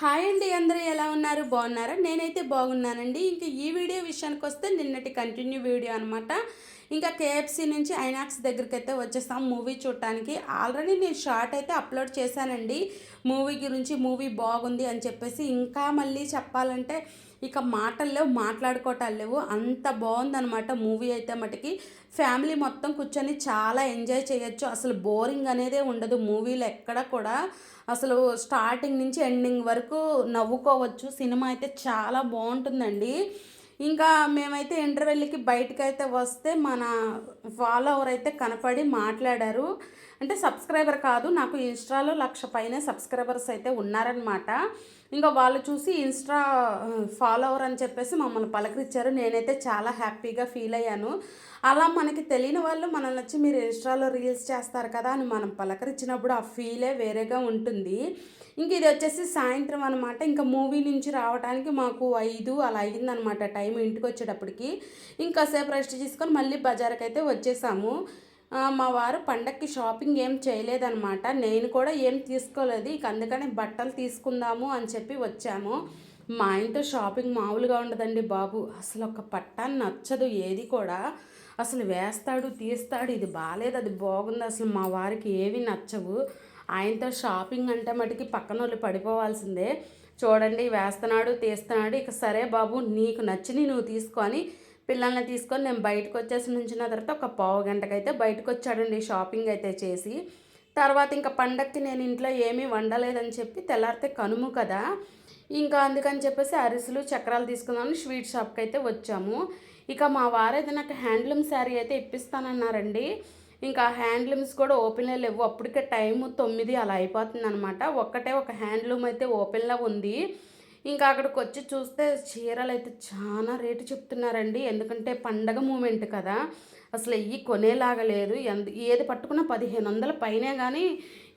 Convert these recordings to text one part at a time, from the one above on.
Hi అండి, అందరూ ఎలా ఉన్నారు? బాగున్నారా? నేనైతే బాగున్నానండి. ఇంకా ఈ వీడియో విషయానికి వస్తే నిన్నటి కంటిన్యూ వీడియో అనమాట. ఇంకా కేఎఫ్సి నుంచి ఐనాక్స్ దగ్గరికి అయితే వచ్చేస్తాం మూవీ చూడటానికి. ఆల్రెడీ నేను షార్ట్ అయితే అప్లోడ్ చేశానండి మూవీ గురించి. మూవీ బాగుంది అని చెప్పేసి. ఇంకా మళ్ళీ చెప్పాలంటే ఇక మాటలు లేవు, మాట్లాడుకోవటాలు లేవు. అంత బాగుందనమాట మూవీ అయితే. మటుకి ఫ్యామిలీ మొత్తం కూర్చొని చాలా ఎంజాయ్ చేయొచ్చు. అసలు బోరింగ్ అనేదే ఉండదు మూవీలో ఎక్కడ కూడా. అసలు స్టార్టింగ్ నుంచి ఎండింగ్ వరకు నవ్వుకోవచ్చు. సినిమా అయితే చాలా బాగుంటుందండి. ఇంకా మేమైతే ఇంటర్వెల్కి బయటకైతే వస్తే మన ఫాలోవర్ అయితే కనపడి మాట్లాడారు. అంటే సబ్స్క్రైబర్ కాదు, నాకు ఇన్స్టాలో 1,00,000 పైన సబ్స్క్రైబర్స్ అయితే ఉన్నారనమాట. ఇంకా వాళ్ళు చూసి ఇన్స్టా ఫాలోవర్ అని చెప్పేసి మమ్మల్ని పలకరించారు. నేనైతే చాలా హ్యాపీగా ఫీల్ అయ్యాను. అలా మనకి తెలియని వాళ్ళు మనల్ని వచ్చి మీరు ఇన్స్టాలో రీల్స్ చేస్తారు కదా అని మనం పలకరించినప్పుడు ఆ ఫీలే వేరేగా ఉంటుంది. ఇంక ఇది వచ్చేసి సాయంత్రం అనమాట. ఇంకా మూవీ నుంచి రావడానికి మాకు 5 అలా అయిందనమాట టైం ఇంటికి వచ్చేటప్పటికి. ఇంకాసేపు రెస్ట్ తీసుకొని మళ్ళీ బజార్కి అయితే వచ్చేసాము. మా వారు పండక్కి షాపింగ్ ఏం చేయలేదన్నమాట. నేను కూడా ఏం తీసుకోలేదు. ఇక అందుకని బట్టలు తీసుకుందాము అని చెప్పి వచ్చాము. మా ఇంట్లో షాపింగ్ మామూలుగా ఉండదండి బాబు. అసలు ఒక పట్టాన్ని నచ్చదు ఏది కూడా. అసలు వేస్తాడు, తీస్తాడు, ఇది బాగాలేదు, అది బాగుంది, అసలు మా వారికి ఏవి నచ్చవు. ఆయనతో షాపింగ్ అంటే మటుకి పక్కన వాళ్ళు పడిపోవాల్సిందే. చూడండి, వేస్తున్నాడు, తీస్తున్నాడు. ఇక సరే బాబు, నీకు నచ్చిని నువ్వు తీసుకొని పిల్లల్ని తీసుకొని నేను బయటకు వచ్చేసి నుంచిన తర్వాత ఒక పావు గంటకైతే బయటకు వచ్చాడండి షాపింగ్ అయితే చేసి. తర్వాత ఇంకా పండక్కి నేను ఇంట్లో ఏమీ వండలేదని చెప్పి తెల్లారితే కనుము కదా, ఇంకా అందుకని చెప్పేసి అరిసెలు చక్రాలు తీసుకుందామని స్వీట్ షాప్కి అయితే వచ్చాము. ఇక మా వారైతే నాకు హ్యాండ్లూమ్ శారీ అయితే ఇప్పిస్తానన్నారండి. ఇంకా హ్యాండ్లూమ్స్ కూడా ఓపెన్లో లేవు. అప్పటికే టైము 9 అలా అయిపోతుంది అనమాట. ఒక్కటే ఒక హ్యాండ్లూమ్ అయితే ఓపెన్లో ఉంది. ఇంకా అక్కడికి వచ్చి చూస్తే చీరలు అయితే చాలా రేటు చెప్తున్నారండి. ఎందుకంటే పండగ మూమెంట్ కదా, అసలు ఇవి కొనేలాగా లేదు. ఏది పట్టుకున్నా 1,500 పైనే కానీ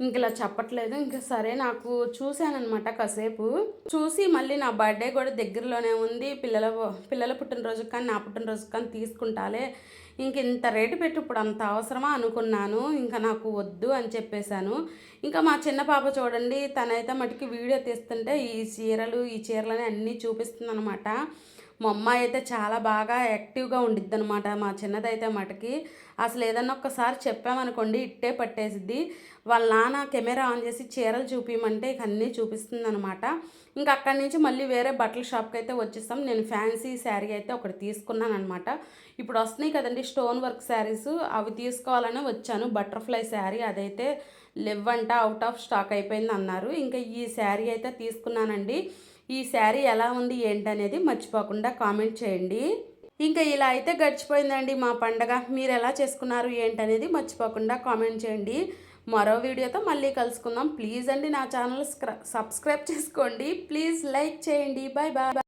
ఇంక ఇలా చెప్పట్లేదు. ఇంకా సరే నాకు చూశానమాట. కాసేపు చూసి మళ్ళీ నా బర్త్డే కూడా దగ్గరలోనే ఉంది. పిల్లల పుట్టినరోజుకి కానీ నా పుట్టినరోజుకి కానీ తీసుకుంటాలే, ఇంక ఇంత రేటు పెట్టి ఇప్పుడు అంత అవసరమా అనుకున్నాను. ఇంకా నాకు వద్దు అని చెప్పేశాను. ఇంకా మా చిన్న పాప చూడండి, తనైతే మటుకి వీడియో తీస్తుంటే ఈ చీరలని అన్నీ చూపిస్తుంది అనమాట. మా అమ్మాయి అయితే చాలా బాగా యాక్టివ్గా ఉండిద్ది అనమాట. మా చిన్నదైతే మటుకి అసలు ఏదన్నా ఒక్కసారి చెప్పామనుకోండి ఇట్టే పట్టేసిద్ది. వాళ్ళ నాన్న కెమెరా ఆన్ చేసి చీరలు చూపించమంటే ఇక అన్నీ చూపిస్తుంది అనమాట. ఇంకా అక్కడి నుంచి మళ్ళీ వేరే బట్టల షాప్కి అయితే వచ్చేస్తాం. నేను ఫ్యాన్సీ శారీ అయితే ఒకటి తీసుకున్నాను అనమాట. ఇప్పుడు వస్తున్నాయి కదండి స్టోన్ వర్క్ శారీస్, అవి తీసుకోవాలని వచ్చాను. బటర్ఫ్లై శారీ అదైతే లెవ్వంట, అవుట్ ఆఫ్ స్టాక్ అయిపోయింది అన్నారు. ఇంకా ఈ శారీ అయితే తీసుకున్నానండి. ఈ శారీ ఎలా ఉంది ఏంటనేది మర్చిపోకుండా కామెంట్ చేయండి. ఇంకా ఇలా అయితే గడిచిపోయిందండి మా పండగ. మీరు ఎలా చేసుకున్నారు ఏంటనేది మర్చిపోకుండా కామెంట్ చేయండి. మరో వీడియోతో మళ్ళీ కలుసుకుందాం. ప్లీజ్ అండి నా ఛానల్ సబ్స్క్రైబ్ చేసుకోండి. ప్లీజ్ లైక్ చేయండి. Bye bye.